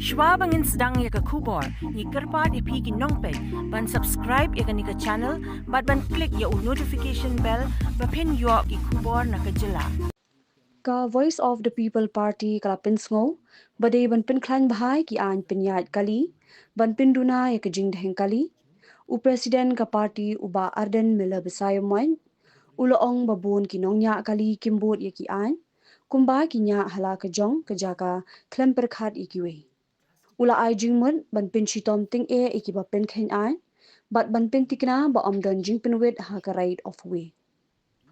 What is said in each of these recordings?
Shwa bangin sedang ya ke kubor, ni kerpat ipi ki nongpek, ban subscribe ya ke ni ke channel, ban klik ya notification bell, bapin yo ki kubor na ke jylla. Ka Voice of the People Party kala pinsngo, bade ban pin klan bahai ki an pin yad kali, ban pin duna ya ke jing daheng kali, u presiden ka party uba Ardent mila besayomoy, uloong babun ki Nongñiah kali kimbut ya ki an, kumba ki Ñiah hala ke jong ke jaka klem perkhat ikiwe. Ula ai jingmut ban pin chitom ting iki ba pin khen an, bat ban pin tikna ba omdon jing pinwit ha ka right of way.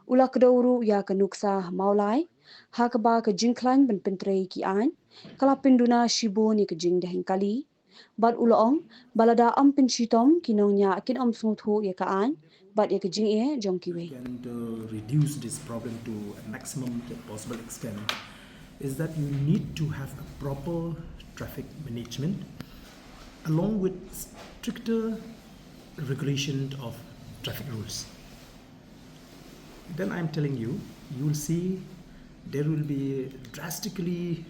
Ula kedawru ya ke nuksa maulai, ha ke ba ke jingklan ban pin trei ki an, kala pinduna shibun ya ke jing daheng kali, bat ulaong balada am pin chitom ki Nongñiah kin am sungthu ya ka an, bat ya ke jing jong kiwe. And reduce this problem to a maximum possible extent is that you need to have a proper traffic management along with stricter regulation of traffic rules. Then I'm telling you, you will see there will be drastically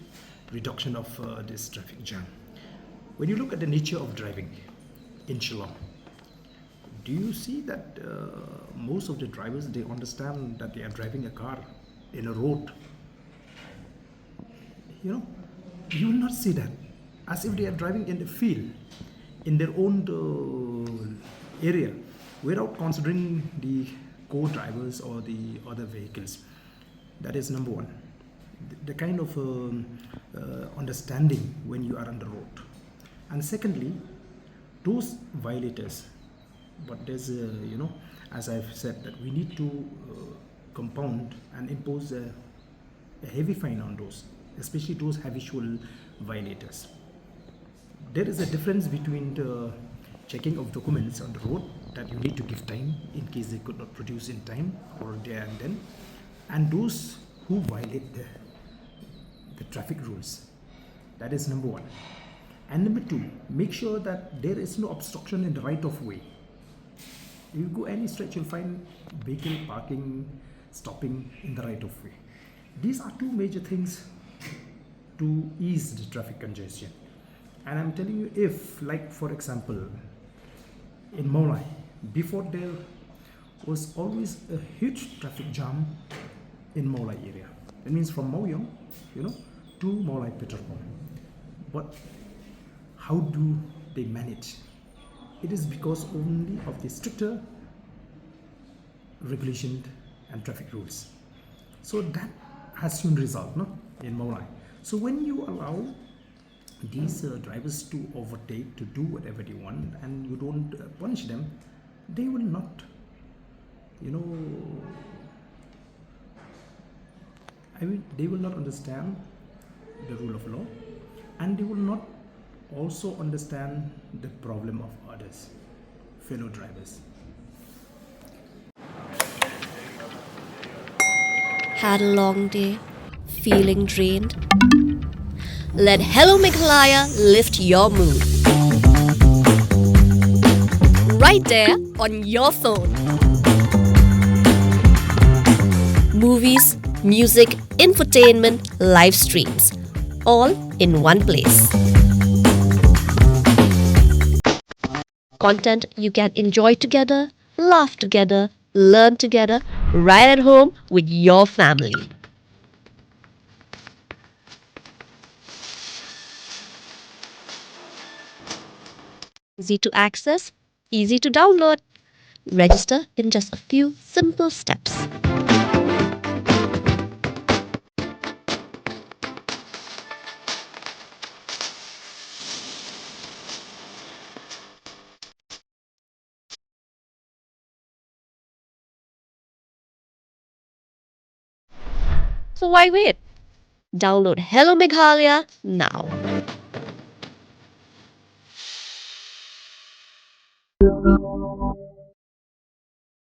reduction of this traffic jam. When you look at the nature of driving in Shillong, do you see that most of the drivers, they understand that they are driving a car in a road? You know, you will not see that, as if they are driving in the field in their own area without considering the co-drivers or the other vehicles. That is number one, the kind of understanding when you are on the road. And secondly, those violators, but there's as I've said, that we need to compound and impose a heavy fine on those, especially those habitual violators. There is a difference between the checking of documents on the road, that you need to give time in case they could not produce in time or there and then, and those who violate the traffic rules. That is number one. And number two, make sure that there is no obstruction in the right of way. You go any stretch, you'll find vehicle parking, stopping in the right of way. These are two major things to ease the traffic congestion. And I'm telling you, if, like for example, in Meghalaya, before there was always a huge traffic jam in Meghalaya area. That means from Mauyong, to Meghalaya petrol pump. But how do they manage? It is because only of the stricter regulation and traffic rules. So that has shown result, in Meghalaya. So when you allow these drivers to overtake, to do whatever they want, and you don't punish them, they will not, they will not understand the rule of law, and they will not also understand the problem of others, fellow drivers. Had a long day, feeling drained? Let Hello Meghalaya lift your mood. Right there on your phone. Movies, music, infotainment, live streams, all in one place. Content you can enjoy together, laugh together, learn together, right at home with your family. Easy to access, easy to download. Register in just a few simple steps. So why wait? Download Hello Meghalaya now.